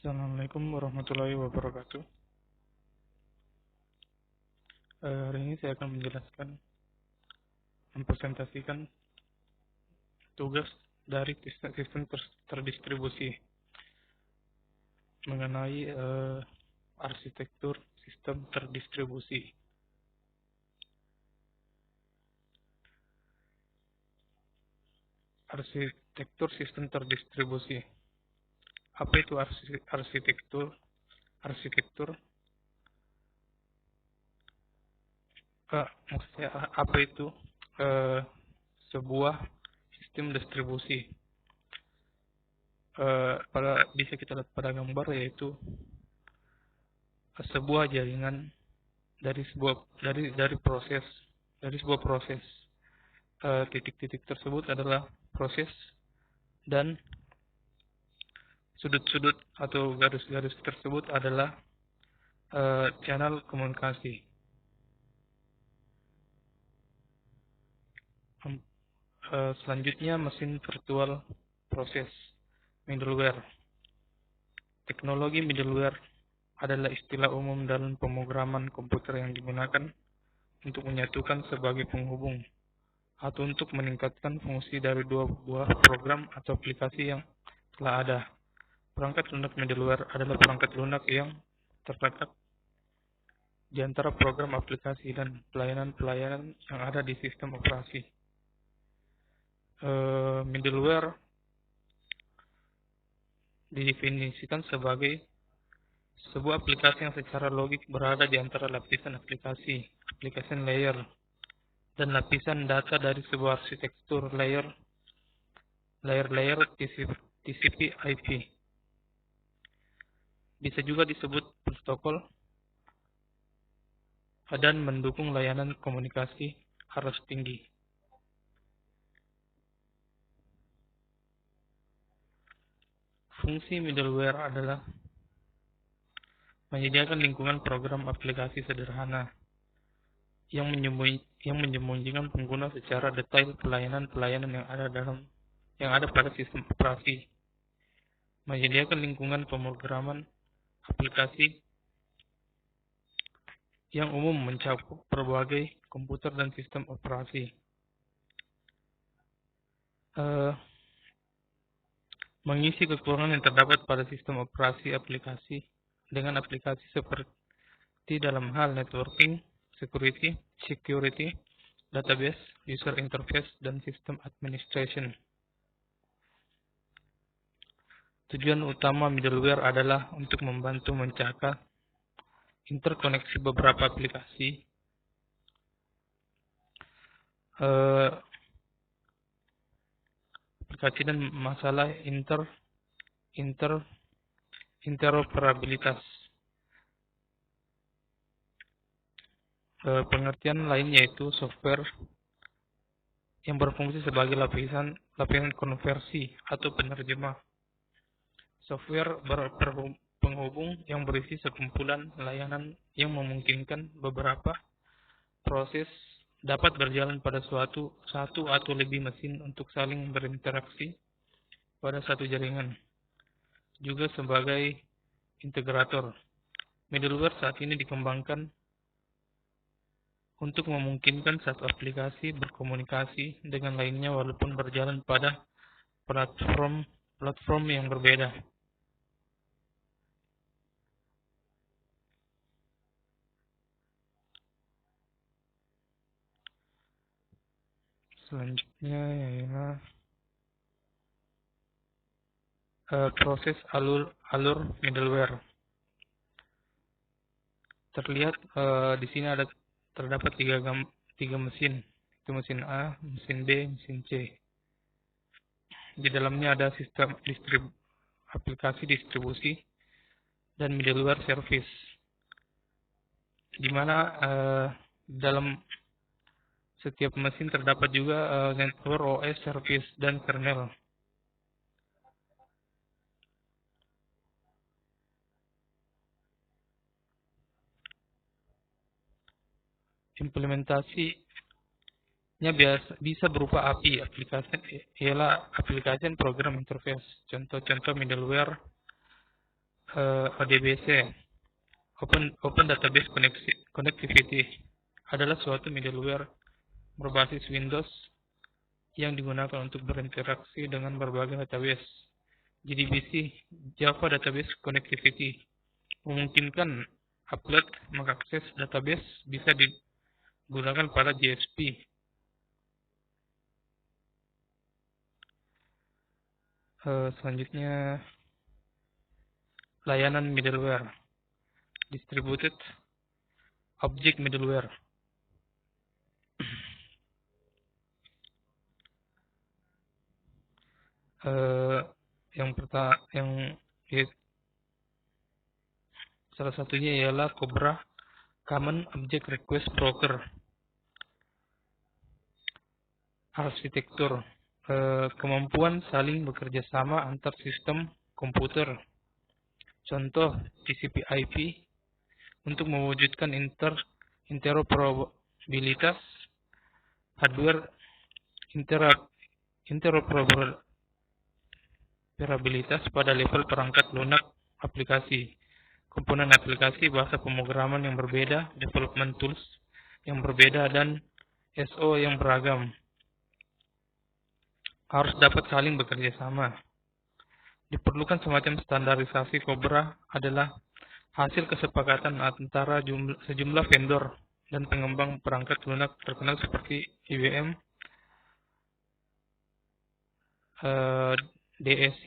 Assalamualaikum warahmatullahi wabarakatuh. Hari ini saya akan mempresentasikan tugas dari sistem terdistribusi mengenai arsitektur sistem terdistribusi. Arsitektur sistem terdistribusi. Apa itu arsitektur? Arsitektur maksudnya apa itu sebuah sistem distribusi? Bisa kita lihat pada gambar, yaitu sebuah jaringan dari sebuah proses. Titik-titik tersebut adalah proses, dan sudut-sudut atau garis-garis tersebut adalah channel komunikasi. Selanjutnya, mesin virtual proses, middleware. Teknologi middleware adalah istilah umum dalam pemrograman komputer yang digunakan untuk menyatukan sebagai penghubung atau untuk meningkatkan fungsi dari dua buah program atau aplikasi yang telah ada. Perangkat lunak middleware adalah perangkat lunak yang terletak di antara program aplikasi dan pelayanan-pelayanan yang ada di sistem operasi. Middleware didefinisikan sebagai sebuah aplikasi yang secara logik berada di antara lapisan application layer, dan lapisan data dari sebuah arsitektur layer TCP/IP. Bisa juga disebut protokol, dan mendukung layanan komunikasi arus tinggi. Fungsi middleware adalah menyediakan lingkungan program aplikasi sederhana yang menyembunyikan pengguna secara detail pelayanan-pelayanan yang ada pada sistem operasi. Menyediakan lingkungan pemrograman aplikasi yang umum mencakup berbagai komputer dan sistem operasi. Mengisi kekurangan yang terdapat pada sistem operasi aplikasi dengan aplikasi seperti dalam hal networking, security, database, user interface, dan sistem administration. Tujuan utama middleware adalah untuk membantu menjaga interkoneksi beberapa aplikasi, dan masalah interoperabilitas. Pengertian lain yaitu software yang berfungsi sebagai lapisan konversi atau penerjemah. Software penghubung yang berisi sekumpulan layanan yang memungkinkan beberapa proses dapat berjalan pada satu atau lebih mesin untuk saling berinteraksi pada satu jaringan. Juga sebagai integrator, middleware saat ini dikembangkan untuk memungkinkan satu aplikasi berkomunikasi dengan lainnya walaupun berjalan pada platform yang berbeda. Selanjutnya ialah proses alur middleware. Terlihat di sini terdapat tiga mesin, itu mesin A, mesin B, mesin C. Di dalamnya ada sistem aplikasi distribusi dan middleware service, di mana dalam setiap mesin terdapat juga network OS service dan kernel. Implementasinya bisa berupa API, application program interface. Contoh-contoh middleware ODBC, Open Database Connectivity, adalah suatu middleware berbasis Windows yang digunakan untuk berinteraksi dengan berbagai database. JDBC, Java Database Connectivity, memungkinkan upload mengakses database bisa digunakan pada JSP. Selanjutnya, layanan middleware, Distributed Object Middleware. Salah satunya ialah Cobra Common Object Request Broker. Arsitektur, kemampuan saling bekerja sama antar sistem komputer. Contoh TCP/IP untuk mewujudkan interoperabilitas hardware, interoperabilitas pada level perangkat lunak aplikasi, komponen aplikasi, bahasa pemrograman yang berbeda, development tools yang berbeda, dan SO yang beragam. Harus dapat saling bekerja sama. Diperlukan semacam standarisasi. Cobra adalah hasil kesepakatan antara sejumlah vendor dan pengembang perangkat lunak terkenal seperti IBM, DIC,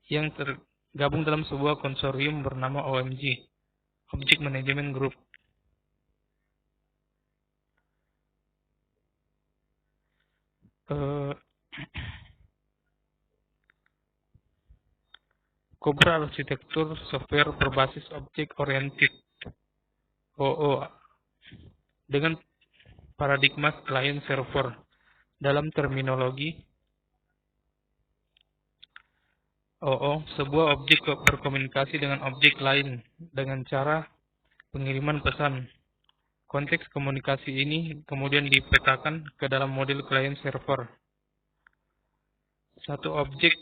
yang tergabung dalam sebuah konsorsium bernama OMG, Object Management Group. Cobra arsitektur software berbasis object oriented OO dengan paradigma client server. Dalam terminologi OO, sebuah objek berkomunikasi dengan objek lain dengan cara pengiriman pesan. Konteks komunikasi ini kemudian dipetakan ke dalam model client server. Satu objek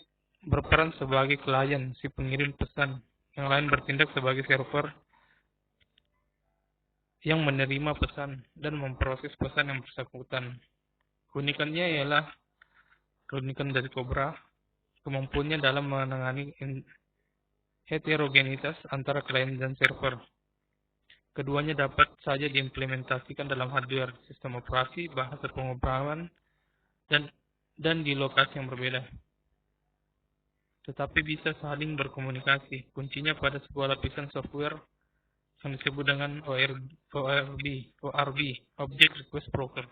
berperan sebagai klien, si pengirim pesan, yang lain bertindak sebagai server yang menerima pesan dan memproses pesan yang bersangkutan. Keunikan dari Cobra, kemampuannya dalam menangani heterogenitas antara klien dan server. Keduanya dapat saja diimplementasikan dalam hardware, sistem operasi, bahasa pemrograman, dan di lokasi yang berbeda. Tetapi bisa saling berkomunikasi. Kuncinya pada sebuah lapisan software yang disebut dengan ORB, Object Request Broker.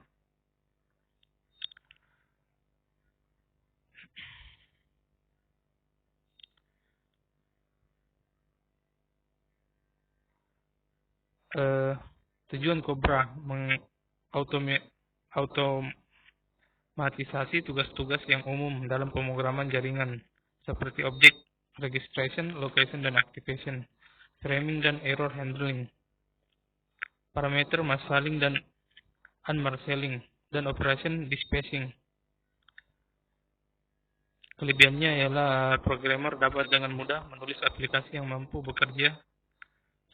Tujuan Cobra mengautomatisasi tugas-tugas yang umum dalam pemrograman jaringan, seperti object registration, location, dan activation, framing dan error handling, parameter massaling dan unmarshalling, dan operation dispatching. Kelebihannya ialah programmer dapat dengan mudah menulis aplikasi yang mampu bekerja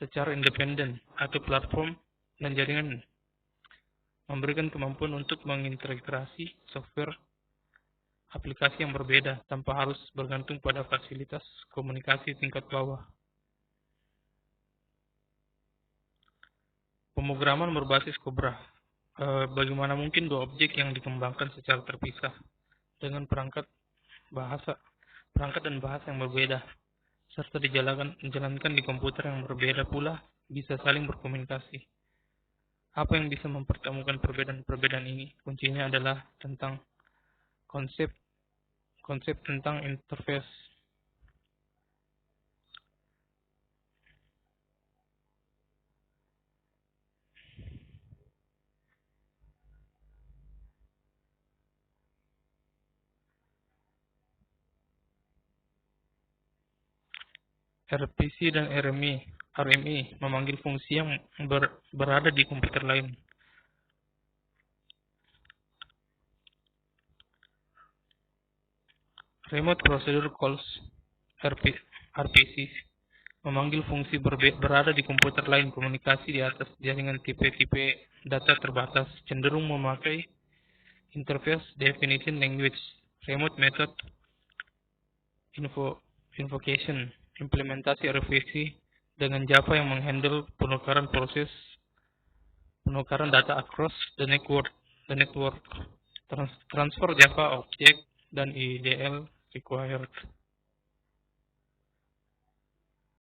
secara independen atau platform dan jaringan, memberikan kemampuan untuk mengintegrasi software aplikasi yang berbeda tanpa harus bergantung pada fasilitas komunikasi tingkat bawah. Pemrograman berbasis Cobra. Bagaimana mungkin dua objek yang dikembangkan secara terpisah dengan perangkat dan bahasa yang berbeda, serta dijalankan di komputer yang berbeda pula, bisa saling berkomunikasi? Apa yang bisa mempertemukan perbedaan-perbedaan ini? Kuncinya adalah tentang konsep tentang interface. RPC dan RMI memanggil fungsi yang berada di komputer lain. Remote Procedure Calls (RPC) memanggil fungsi berada di komputer lain. Komunikasi di atas jaringan tipe-tipe data terbatas cenderung memakai Interface Definition Language Remote Method Invocation implementasi RPC dengan Java yang menghandle penukaran data across the network, transfer Java object dan IDL required.